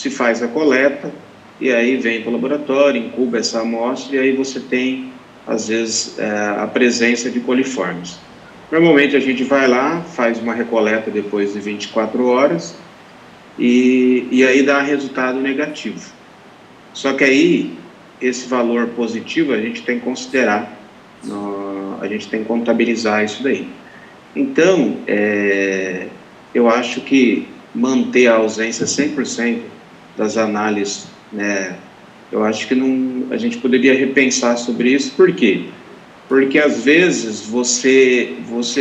se faz a coleta, e aí vem para o laboratório, incuba essa amostra, e aí você tem, às vezes, a presença de coliformes. Normalmente a gente vai lá, faz uma recoleta depois de 24 horas, e aí dá resultado negativo. Só que aí, esse valor positivo, a gente tem que considerar, a gente tem que contabilizar isso daí. Então, eu acho que manter a ausência 100% das análises, né, eu acho que a gente poderia repensar sobre isso. Por quê? Porque às vezes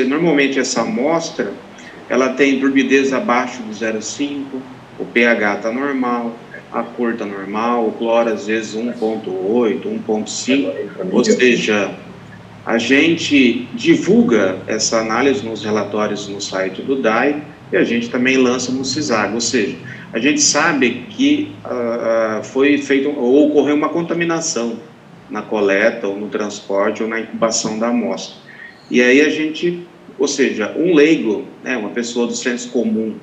normalmente essa amostra, ela tem turbidez abaixo do 0,5, o pH está normal, a cor está normal, o cloro às vezes 1,8, 1,5, ou seja, a gente divulga essa análise nos relatórios no site do DAI e a gente também lança no CISAG, ou seja, a gente sabe que foi feito ou ocorreu uma contaminação na coleta ou no transporte ou na incubação da amostra. E aí a gente, ou seja, um leigo, né, uma pessoa do senso comum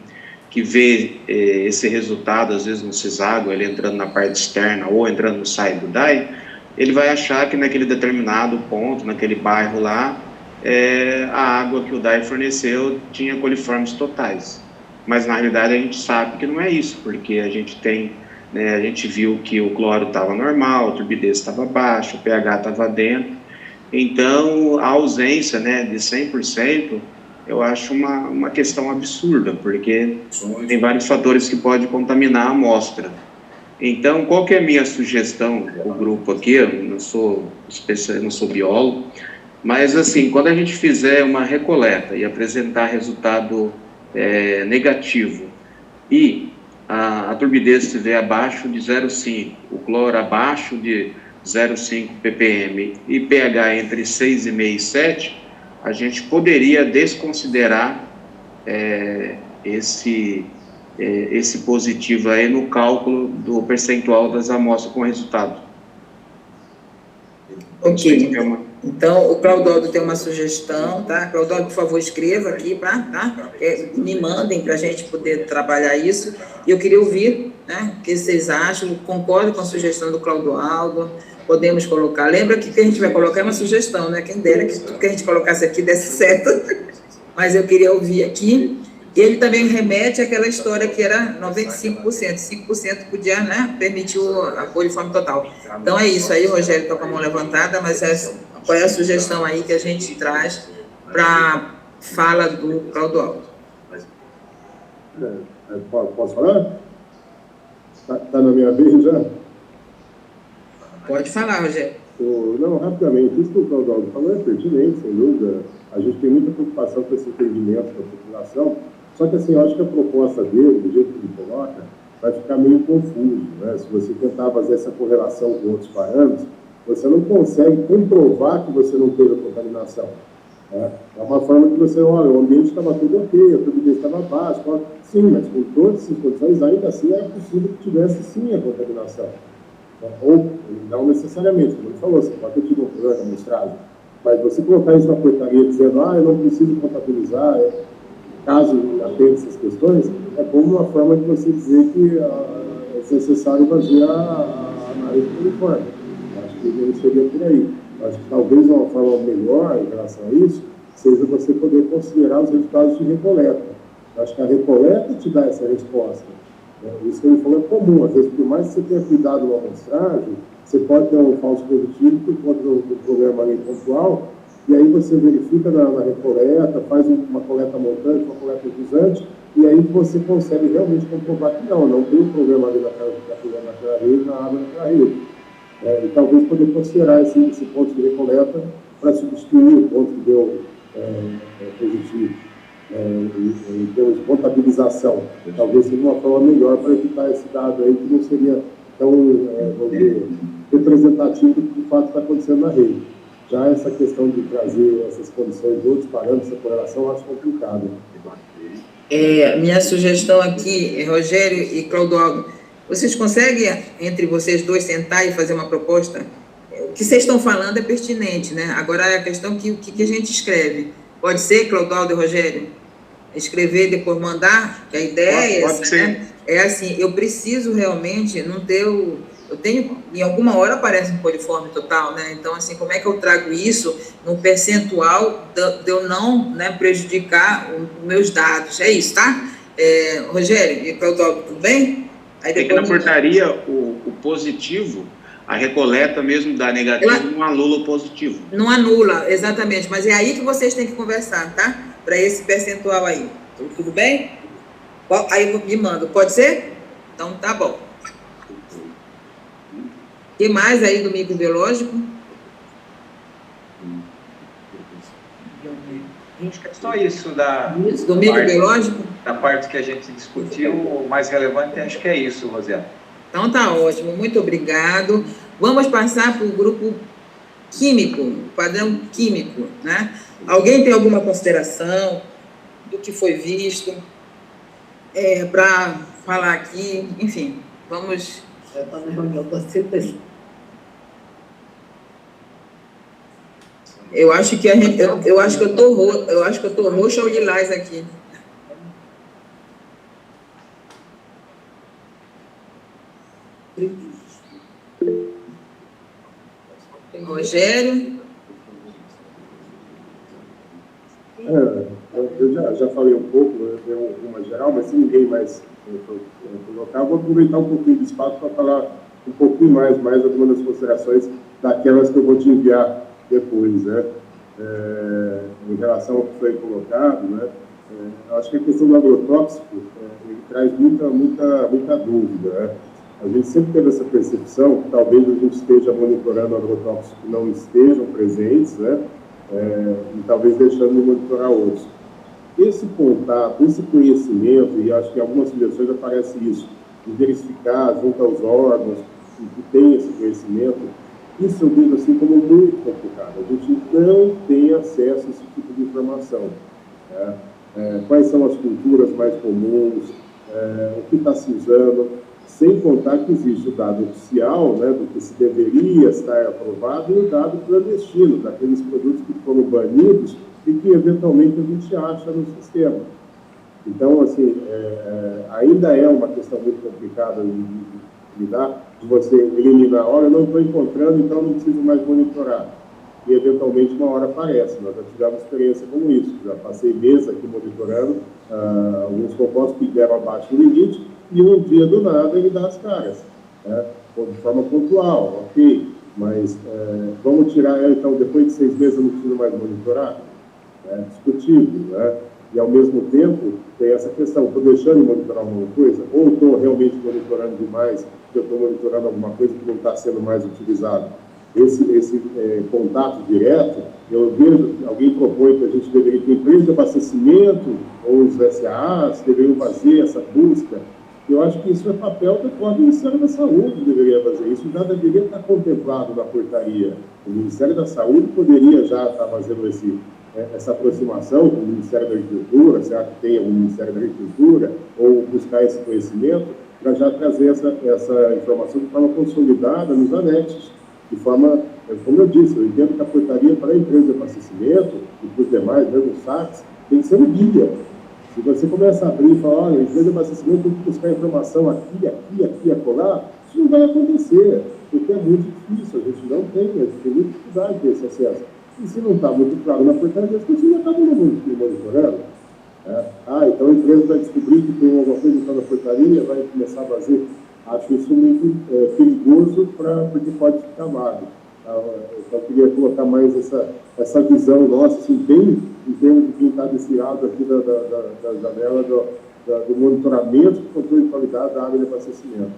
que vê esse resultado, às vezes no CISAG, ele entrando na parte externa ou entrando no site do DAI, ele vai achar que naquele determinado ponto, naquele bairro lá, a água que o DAI forneceu tinha coliformes totais. Mas, na realidade, a gente sabe que não é isso, porque a gente tem, né, a gente viu que o cloro estava normal, a turbidez estava baixa, o pH estava dentro. Então, a ausência, né, de 100%, eu acho uma questão absurda, porque tem vários fatores que podem contaminar a amostra. Então, qual que é a minha sugestão para o grupo aqui? Eu não sou especialista, não sou biólogo, mas assim, quando a gente fizer uma recoleta e apresentar resultado negativo e a turbidez estiver abaixo de 0,5, o cloro abaixo de 0,5 ppm e pH entre 6,5 e 7, a gente poderia desconsiderar esse positivo aí no cálculo do percentual das amostras com resultado. Ok. Então, o Claudoldo tem uma sugestão, tá? Claudoldo, por favor, escreva aqui, tá? Me mandem para a gente poder trabalhar isso. E eu queria ouvir, né, o que vocês acham. Concordo com a sugestão do Claudoaldo. Podemos colocar. Lembra que o que a gente vai colocar é uma sugestão, né? Quem dera que tudo que a gente colocasse aqui desse certo. Mas eu queria ouvir aqui. E ele também remete àquela história que era 95%, 5% podia, né, permitir a coliforme total. Então é isso aí, o Rogério está com a mão levantada, mas qual é a sugestão aí que a gente traz para a fala do Claudoaldo? Posso falar? Está na minha vez já? Pode falar, Rogério. Não, rapidamente, isso que o Claudoaldo falou é pertinente, sem dúvida. A gente tem muita preocupação com esse entendimento da população. Só que, assim, eu acho que a proposta dele, do jeito que ele coloca, vai ficar meio confuso, né? Se você tentar fazer essa correlação com outros parâmetros, você não consegue comprovar que você não teve a contaminação. Né? É uma forma que você, olha, o ambiente estava tudo ok, a turbidez estava baixa, sim, mas com todas essas condições, ainda assim é possível que tivesse sim a contaminação. Ou, não necessariamente, como ele falou, você pode ter tido um problema na amostragem, mas você colocar isso na portaria dizendo, eu não preciso contabilizar, caso atenda essas questões, é como uma forma de você dizer que é necessário fazer a análise uniforme. Acho que não seria por aí. Acho que talvez uma forma melhor em relação a isso seja você poder considerar os resultados de recoleta. Acho que a recoleta te dá essa resposta. Isso que ele falou é comum. Às vezes, por mais que você tenha cuidado na amostragem, você pode ter um falso positivo por conta do problema ali pontual. E aí você verifica na recoleta, faz uma coleta montante, uma coleta acusante, e aí você consegue realmente comprovar que não tem um problema ali naquela rede, na água daquela rede. E talvez poder considerar esse ponto de recoleta para substituir o ponto que deu positivo, em termos de contabilização. Talvez seja uma forma melhor para evitar esse dado aí que não seria tão representativo do que de fato está acontecendo na rede. Já essa questão de trazer essas condições de outros parâmetros, essa correlação, eu acho complicado. Minha sugestão aqui, Rogério e Claudoaldo, vocês conseguem, entre vocês dois, sentar e fazer uma proposta? O que vocês estão falando é pertinente, né? Agora é a questão que a gente escreve. Pode ser, Claudoaldo e Rogério? Escrever e depois mandar? Que a ideia pode ser. Né? é assim, eu preciso realmente não ter eu tenho, em alguma hora aparece um coliforme total, né? Então, assim, como é que eu trago isso no percentual de eu não, né, prejudicar os meus dados? É isso, tá? Rogério e Claudócio, tudo bem? Aí depois, que na portaria, o positivo, a recoleta mesmo da negativo não anula o positivo. Não anula, exatamente, mas é aí que vocês têm que conversar, tá? Para esse percentual aí. Tudo bem? Aí eu me mando, pode ser? Então, tá bom. O que mais aí do microbiológico? Acho que é só isso do microbiológico? Da parte que a gente discutiu, o mais relevante acho que é isso, Rosiana. Então tá ótimo, muito obrigado. Vamos passar para o grupo químico, padrão químico, né? Alguém tem alguma consideração do que foi visto para falar aqui? Enfim, vamos... Eu acho que eu acho que eu tô roxa ou lilás aqui. Rogério? Eu já falei um pouco, eu tenho uma geral, mas se ninguém mais colocar, eu vou aproveitar um pouquinho do espaço para falar um pouquinho mais algumas das considerações daquelas que eu vou te enviar depois, né? Em relação ao que foi colocado, né? Acho que a questão do agrotóxico ele traz muita dúvida, né? A gente sempre teve essa percepção que talvez a gente esteja monitorando agrotóxicos que não estejam presentes, né? E talvez deixando de monitorar outros. Esse contato, esse conhecimento, e acho que em algumas sugestões aparece isso, de verificar junto aos órgãos que tem esse conhecimento, isso eu vejo assim como muito complicado. A gente não tem acesso a esse tipo de informação, né? Quais são as culturas mais comuns, o que está se usando, sem contar que existe o dado oficial, né, do que se deveria estar aprovado, e o dado clandestino, daqueles produtos que foram banidos e que eventualmente a gente acha no sistema. Então, assim, ainda é uma questão muito complicada de lidar, de você eliminar, olha, eu não estou encontrando, então não preciso mais monitorar. E, eventualmente, uma hora aparece. Nós já tivemos experiência como isso. Já passei meses aqui monitorando alguns compostos que deram abaixo do limite e um dia, do nada, ele dá as caras, né? De forma pontual, ok. Mas vamos tirar, então, depois de 6 meses eu não preciso mais monitorar? É discutível, né? E, ao mesmo tempo, tem essa questão, estou deixando de monitorar alguma coisa, ou estou realmente monitorando demais, porque eu estou monitorando alguma coisa que não está sendo mais utilizada. Esse contato direto, eu vejo, alguém propõe que a gente deveria ter empresas de abastecimento, ou os SAAs deveriam fazer essa busca. Eu acho que isso é papel do próprio Ministério da Saúde, deveria fazer. Isso já deveria estar contemplado na portaria. O Ministério da Saúde poderia já estar fazendo essa aproximação com o Ministério da Agricultura, será que tem o Ministério da Agricultura, ou buscar esse conhecimento, para já trazer essa informação de forma consolidada nos anexos. De forma, como eu disse, eu entendo que a portaria para a empresa de abastecimento e para os demais, mesmo os SACs, tem que ser um guia. Se você começa a abrir e falar, olha, a empresa de abastecimento tem que buscar informação aqui, acolá, isso não vai acontecer, porque é muito difícil, a gente não tem muita dificuldade desse acesso. E se não está muito claro na portaria, as pessoas acabam monitorando. Então a empresa vai descobrir que tem alguma coisa que está na portaria, vai começar a fazer. Acho isso muito perigoso, porque pode ficar vago. Eu queria colocar mais essa visão nossa, assim, bem em termos de quem está desse lado aqui da janela do monitoramento e controle de qualidade da área de abastecimento.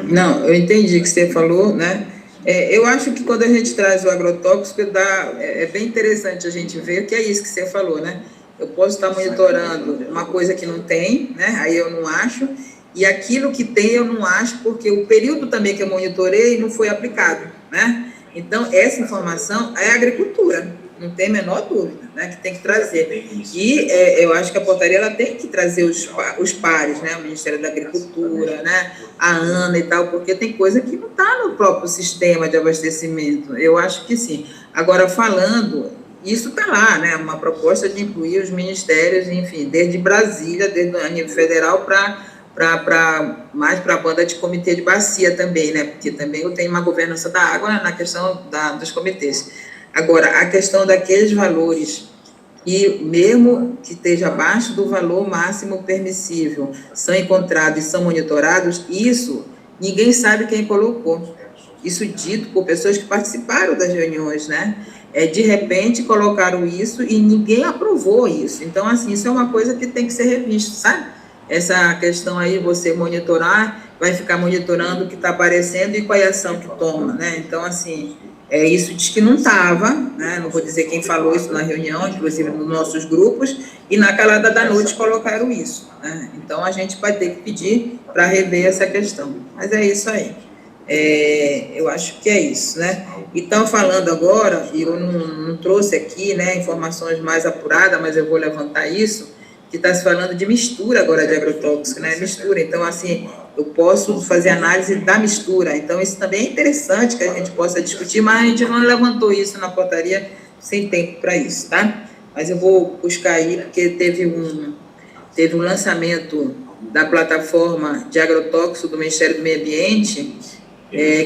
Não, eu entendi o que você falou, né? Eu acho que quando a gente traz o agrotóxico, é bem interessante a gente ver que é isso que você falou, né? Eu posso estar monitorando uma coisa que não tem, né? Aí eu não acho, e aquilo que tem eu não acho, porque o período também que eu monitorei não foi aplicado, né? Então, essa informação é agricultura, não tem a menor dúvida, né? Que tem que trazer. E eu acho que a portaria ela tem que trazer os pares, né? O Ministério da Agricultura, né? A ANA e tal, porque tem coisa que não está no próprio sistema de abastecimento. Eu acho que sim. Agora, falando isso está lá, né? Uma proposta de incluir os ministérios, enfim, desde Brasília, desde a nível federal, mais para a banda de comitê de bacia também, né? Porque também eu tenho uma governança da água na questão dos comitês. Agora, a questão daqueles valores, e mesmo que esteja abaixo do valor máximo permissível, são encontrados e são monitorados, isso ninguém sabe quem colocou. Isso dito por pessoas que participaram das reuniões, né? De repente colocaram isso e ninguém aprovou isso. Então, assim, isso é uma coisa que tem que ser revista, sabe? Essa questão aí, você monitorar, vai ficar monitorando o que está aparecendo e qual é a ação que toma, né? Então, assim, isso diz que não estava, né? Não vou dizer quem falou isso na reunião, inclusive nos nossos grupos, e na calada da noite colocaram isso, né? Então, a gente vai ter que pedir para rever essa questão. Mas é isso aí. Eu acho que é isso, né? Então, falando agora, eu não trouxe aqui, né, informações mais apuradas, mas eu vou levantar isso, que está se falando de mistura agora de agrotóxico, né? Mistura. Então, assim, eu posso fazer análise da mistura. Então, isso também é interessante que a gente possa discutir, mas a gente não levantou isso na portaria, sem tempo para isso, tá? Mas eu vou buscar aí, porque teve um lançamento da plataforma de agrotóxico do Ministério do Meio Ambiente,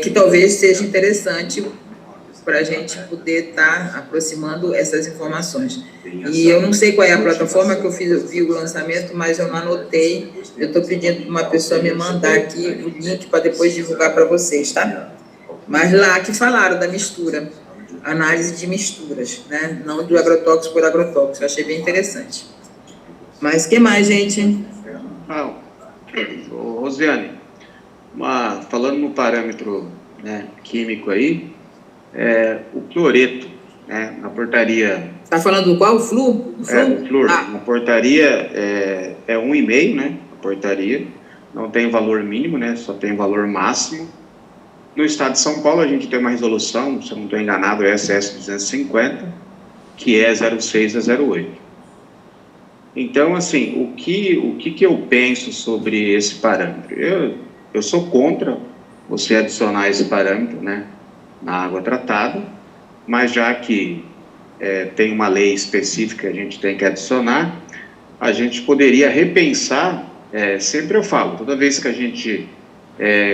que talvez seja interessante para a gente poder estar aproximando essas informações. E eu não sei qual é a plataforma que eu vi o lançamento, mas eu não anotei. Eu estou pedindo para uma pessoa me mandar aqui o link para depois divulgar para vocês, tá? Mas lá que falaram da mistura, análise de misturas, né? Não do agrotóxico por agrotóxico. Eu achei bem interessante. Mas o que mais, gente? Rosiane, falando no parâmetro, né, químico aí, o cloreto, né, na portaria... Está falando do qual? O flu? O flúor. Na portaria é 1,5, né, a portaria, não tem valor mínimo, né, só tem valor máximo. No estado de São Paulo, a gente tem uma resolução, se eu não estou enganado, é SS 250, que é 06 a 08. Então, assim, o que eu penso sobre esse parâmetro? Eu sou contra você adicionar esse parâmetro, né, na água tratada, mas já que tem uma lei específica que a gente tem que adicionar, a gente poderia repensar, sempre eu falo, toda vez que a gente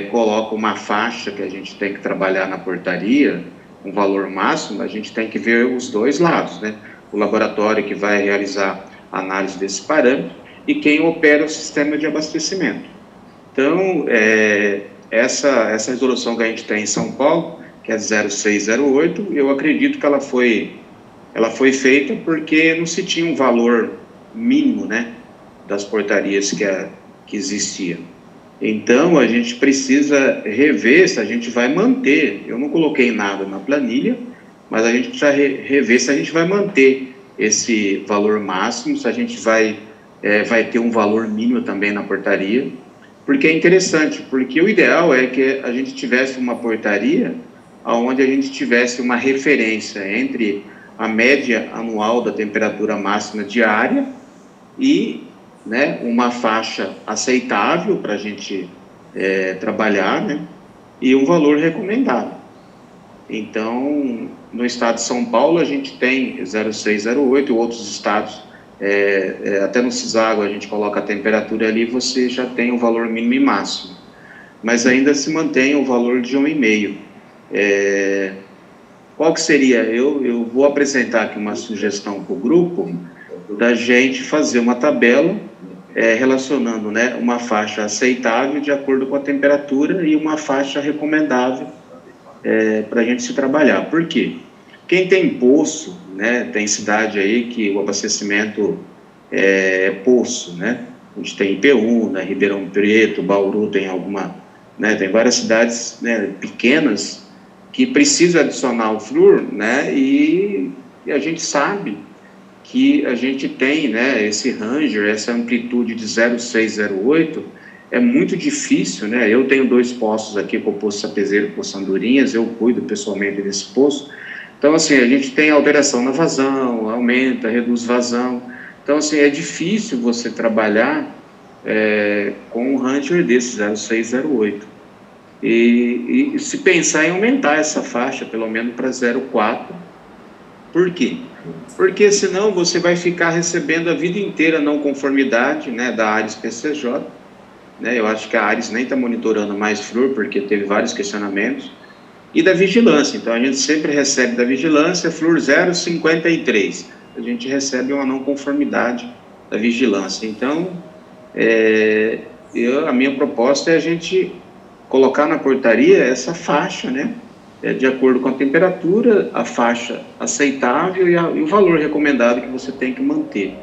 coloca uma faixa que a gente tem que trabalhar na portaria, um valor máximo, a gente tem que ver os dois lados, né? O laboratório que vai realizar a análise desse parâmetro e quem opera o sistema de abastecimento. Então, essa resolução que a gente tem em São Paulo, que é 0608, eu acredito que ela foi feita porque não se tinha um valor mínimo, né, das portarias que existia. Então, a gente precisa rever se a gente vai manter. Eu não coloquei nada na planilha, mas a gente precisa rever se a gente vai manter esse valor máximo, se a gente vai ter um valor mínimo também na portaria, porque é interessante, porque o ideal é que a gente tivesse uma portaria onde a gente tivesse uma referência entre a média anual da temperatura máxima diária e, né, uma faixa aceitável para a gente trabalhar, né, e um valor recomendado. Então, no estado de São Paulo, a gente tem 0608, outros estados, até no CISAGO a gente coloca a temperatura ali, você já tem o valor mínimo e máximo, mas ainda se mantém o valor de 1,5. Qual que seria? Eu vou apresentar aqui uma sugestão para o grupo, da gente fazer uma tabela relacionando, né, uma faixa aceitável de acordo com a temperatura e uma faixa recomendável para a gente se trabalhar. Por quê? Quem tem poço, né, tem cidade aí que o abastecimento é poço, né? A gente tem Ipeúna, Ribeirão Preto, Bauru, tem tem várias cidades, né, pequenas que precisam adicionar o flúor, né, e a gente sabe que a gente tem, né, esse ranger, essa amplitude de 0608, é muito difícil, né? Eu tenho 2 poços aqui, com o Poço Sapezeiro e o Poço Andorinhas, eu cuido pessoalmente desse poço. Então, assim, a gente tem alteração na vazão, aumenta, reduz vazão. Então, assim, é difícil você trabalhar com um ranger desse 0608. E se pensar em aumentar essa faixa, pelo menos para 0,4. Por quê? porque senão você vai ficar recebendo a vida inteira não conformidade, né, da Ares PCJ, né, eu acho que a Ares nem está monitorando mais flúor, porque teve vários questionamentos, e da vigilância. Então a gente sempre recebe da vigilância flúor 0,53, a gente recebe uma não conformidade da vigilância. Então a minha proposta é a gente colocar na portaria essa faixa, né, de acordo com a temperatura, a faixa aceitável e o valor recomendado que você tem que manter.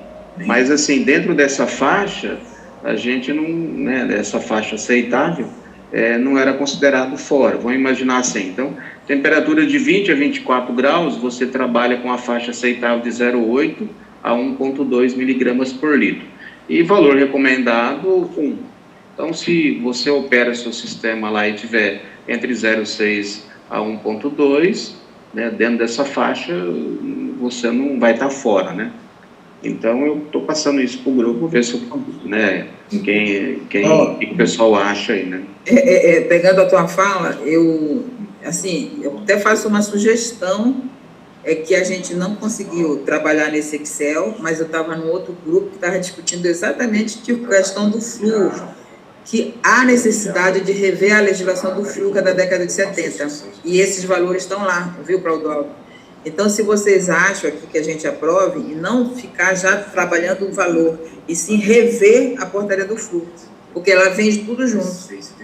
Mas assim, dentro dessa faixa, a gente não, né, dessa faixa aceitável, não era considerado fora. Vamos imaginar assim, então, temperatura de 20 a 24 graus, você trabalha com a faixa aceitável de 0,8 a 1,2 miligramas por litro. E valor recomendado, 1. Então, se você opera seu sistema lá e tiver entre 0,6 a 1,2, né, dentro dessa faixa, você não vai estar fora, né? Então, eu estou passando isso para o grupo, ver se né, o pessoal acha aí, né? Pegando a tua fala, eu até faço uma sugestão, que a gente não conseguiu trabalhar nesse Excel, mas eu estava num outro grupo que estava discutindo exatamente a questão do flúor, que há necessidade de rever a legislação do flúor da década de 70, e esses valores estão lá, viu, Claudoldo? Então, se vocês acham aqui que a gente aprove, e não ficar já trabalhando o valor, e sim rever a portaria do flúor, porque ela vem de tudo junto.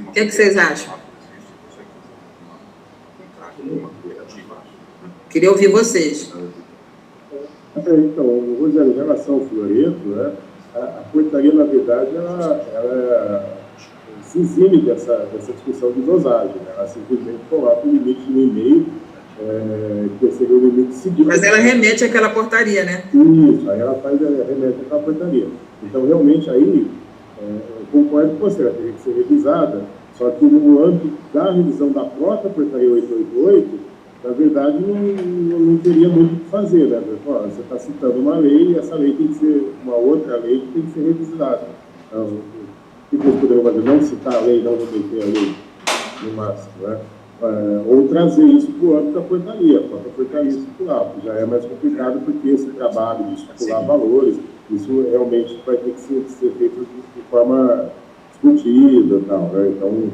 O que vocês acham? Queria ouvir vocês. Então, Rosiane, em relação ao fluoreto, né, a portaria, na verdade, ela se exime dessa discussão de dosagem, né? Ela simplesmente coloca o limite no e-mail, que seria o limite seguinte. Mas ela remete àquela portaria, né? Isso, aí ela remete àquela portaria. Então, realmente, aí, eu concordo com você, ela teria que ser revisada, só que no âmbito da revisão da própria portaria 888, na verdade, não teria muito o que fazer, né? Você está citando uma lei e essa lei tem que ser uma outra lei que tem que ser revisada. Então, o que nós podemos fazer? Não citar a lei, não remeter a lei, no máximo, né? Ou trazer isso para o âmbito da portaria, a própria portaria estipular, que já é mais complicado, porque esse trabalho de estipular valores, isso realmente vai ter que ser feito de forma discutida e tal, né? Então,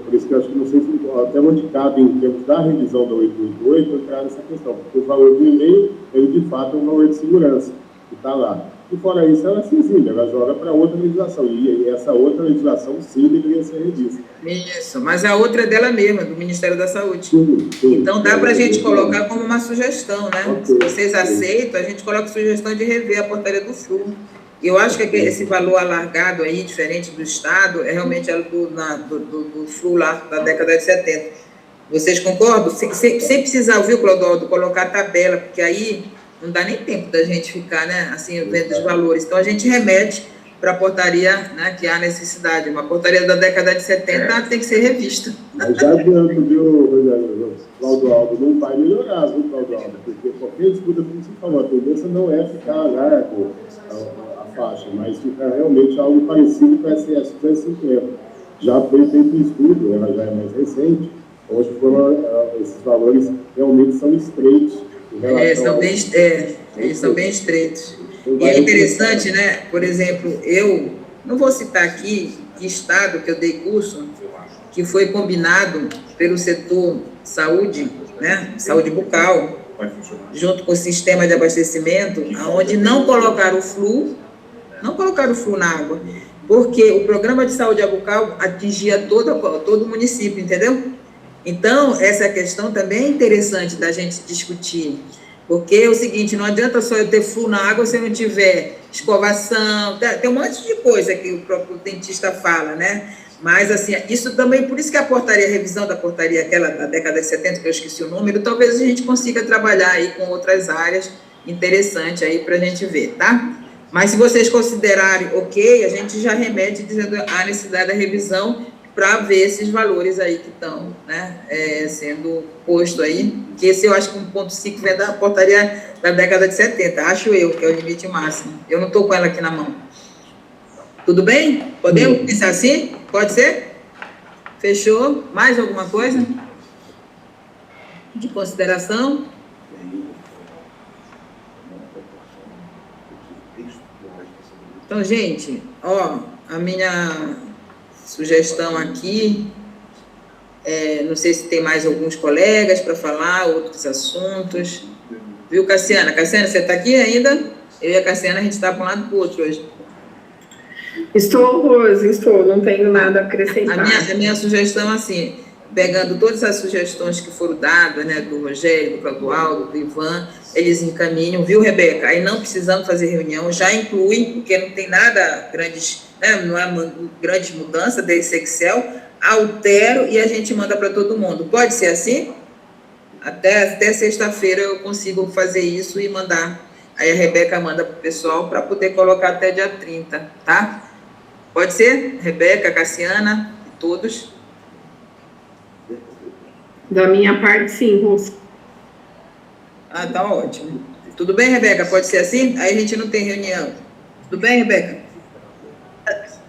por isso que eu acho que não sei se até onde cabe, em termos da revisão da 888, entrar nessa questão, porque o valor do e-mail, ele de fato é um valor de segurança, que está lá. E fora isso, ela se exime, ela joga para outra legislação, e essa outra legislação sim deveria ser revista. Isso, mas a outra é dela mesma, do Ministério da Saúde. Sim. Então dá para a gente colocar como uma sugestão, né? Okay. Se vocês aceitam, a gente coloca a sugestão de rever a portaria do flúor. Eu acho que esse valor alargado aí, diferente do Estado, é realmente do flúor lá da década de 70. Vocês concordam? Sem precisar, viu, Claudoldo, colocar a tabela, porque aí não dá nem tempo da gente ficar, né, assim, vendo os valores. Então, a gente remete para a portaria, né, que há necessidade. Uma portaria da década de 70 tem que ser revista. Mas já adianto, viu, Claudoldo, não vai melhorar, viu, Claudoldo? Porque qualquer disputa, como você falou, a tendência não é ficar largo a faixa, mas ficar realmente algo parecido com a SS 250. Já foi feito um estudo, ela já é mais recente, onde esses valores realmente são estreitos. Eles são bem estreitos. E é interessante, né? Por exemplo, eu não vou citar aqui que estado que eu dei curso, que foi combinado pelo setor saúde, né? Saúde bucal, junto com o sistema de abastecimento, onde não colocaram o flúor na água, porque o programa de saúde bucal atingia todo o município, entendeu? Então, essa questão também é interessante da gente discutir, porque é o seguinte, não adianta só eu ter flúor na água se eu não tiver escovação, tem um monte de coisa que o próprio dentista fala, né? Mas, assim, isso também, por isso que a revisão da portaria, aquela da década de 70, que eu esqueci o número, talvez a gente consiga trabalhar aí com outras áreas interessantes aí para a gente ver, tá? Mas se vocês considerarem ok, a gente já remete dizendo a necessidade da revisão para ver esses valores aí que estão, né, sendo posto aí, que esse eu acho que 1.5 vem da portaria da década de 70, acho eu, que é o limite máximo. Eu não estou com ela aqui na mão. Tudo bem? Podemos pensar assim? Pode ser? Fechou? Mais alguma coisa? De consideração? Então, gente, ó, a minha sugestão aqui, não sei se tem mais alguns colegas para falar, outros assuntos. Viu, Cassiana? Cassiana, você está aqui ainda? Eu e a Cassiana, a gente está para um lado e para o outro hoje. Estou, Rose, estou, não tenho nada a acrescentar. A minha sugestão, assim, pegando todas as sugestões que foram dadas, né, do Rogério, do Cláudio, do Ivan, eles encaminham, viu, Rebeca? Aí não precisamos fazer reunião, já inclui, porque não tem nada grandes, né, não é uma grande mudança desse Excel, altero e a gente manda para todo mundo. Pode ser assim? Até sexta-feira eu consigo fazer isso e mandar. Aí a Rebeca manda para o pessoal para poder colocar até dia 30, tá? Pode ser? Rebeca, Cassiana, todos? Da minha parte, sim, Rose. Ah, tá ótimo. Tudo bem, Rebeca? Pode ser assim? Aí a gente não tem reunião. Tudo bem, Rebeca?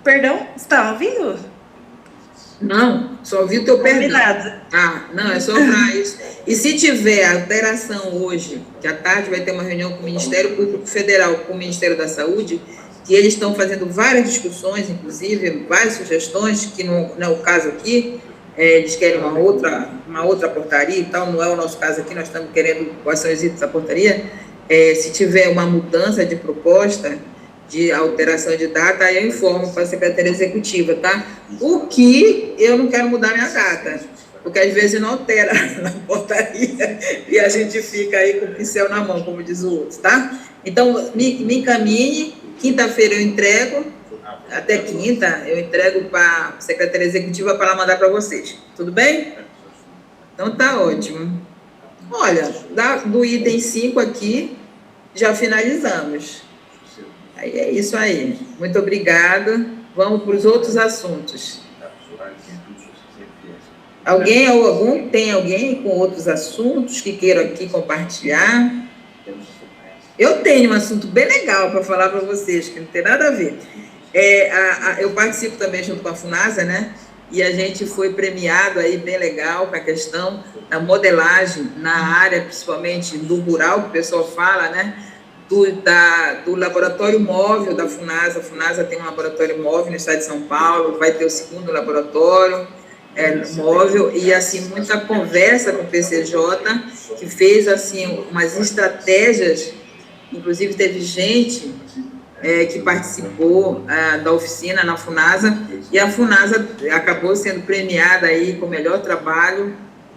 Perdão, você está ouvindo? Não, só ouvi o teu perdão. Combinado. Ah, não, é só para isso. E se tiver alteração hoje, que à tarde vai ter uma reunião com o Ministério Público Federal, com o Ministério da Saúde, que eles estão fazendo várias discussões, inclusive, várias sugestões, que não é o caso aqui, eles querem uma outra portaria e tal, não é o nosso caso aqui, nós estamos querendo quais são os itens da portaria. Se tiver uma mudança de proposta, de alteração de data, aí eu informo para a Secretaria Executiva, tá? O que eu não quero mudar minha data, porque às vezes não altera na portaria e a gente fica aí com o pincel na mão, como diz o outro, tá? Então, me encaminhe, quinta-feira eu entrego, até quinta eu entrego para a Secretaria Executiva para ela mandar para vocês, tudo bem? Então tá ótimo. Olha, do item 5 aqui, já finalizamos. Aí é isso aí. Muito obrigada. Vamos para os outros assuntos. Tem alguém com outros assuntos que queiram aqui compartilhar? Eu tenho um assunto bem legal para falar para vocês, que não tem nada a ver. Eu participo também junto com a FUNASA, né? E a gente foi premiado aí, bem legal, com a questão da modelagem na área, principalmente do rural, que o pessoal fala, né? Do laboratório móvel da FUNASA. A FUNASA tem um laboratório móvel no estado de São Paulo, vai ter o segundo laboratório móvel, e assim, muita conversa com o PCJ, que fez assim, umas estratégias, inclusive teve gente que participou da oficina na FUNASA, e a FUNASA acabou sendo premiada aí com o melhor trabalho,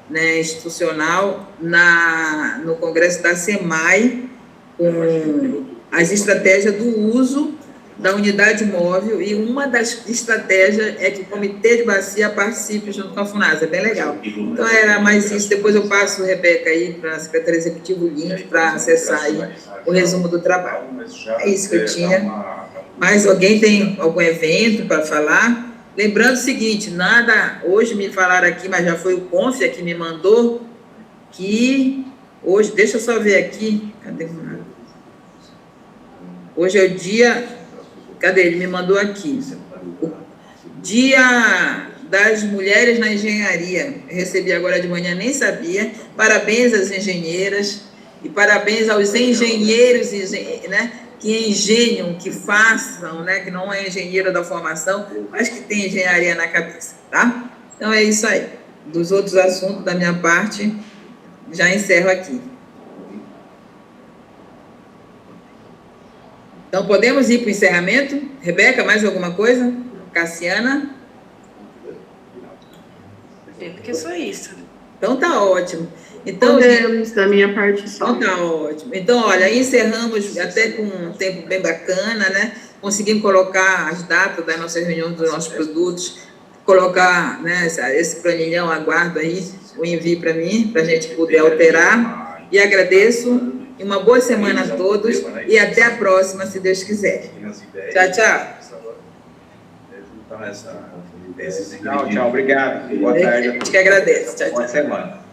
né, institucional no Congresso da SEMAI, com as estratégias do uso da unidade móvel, e uma das estratégias é que o Comitê de Bacia participe junto com a FUNASA, é bem legal. Então, era mais isso, depois eu passo, Rebeca, aí para a Secretaria Executiva o link para acessar aí o resumo do trabalho. É isso que eu tinha. Mais alguém tem algum evento para falar? Lembrando o seguinte, hoje me falaram aqui, mas já foi o Confia que me mandou, que hoje, deixa eu só ver aqui, cadê o nada? Hoje é o dia, cadê? Ele me mandou aqui, o Dia das Mulheres na Engenharia. Eu recebi agora de manhã, nem sabia. Parabéns às engenheiras e parabéns aos engenheiros, né, que engenham, que façam, né, que não é engenheiro da formação, mas que tem engenharia na cabeça, tá? Então é isso aí. Dos outros assuntos da minha parte, já encerro aqui. Então, podemos ir para o encerramento? Rebeca, mais alguma coisa? Cassiana? Porque só isso. Então, tá ótimo. Então, Podemos, da minha parte só. Então, tá ótimo. Então, olha, encerramos até com um tempo bem bacana, né? Conseguimos colocar as datas das nossas reuniões dos nossos produtos, colocar, né, esse planilhão, aguardo aí, o envio para mim, para a gente poder alterar. E agradeço. E uma boa semana a todos e até a próxima, se Deus quiser. Tchau, tchau. Tchau, obrigado. Boa tarde. A gente que agradece. Tchau, tchau. Boa semana.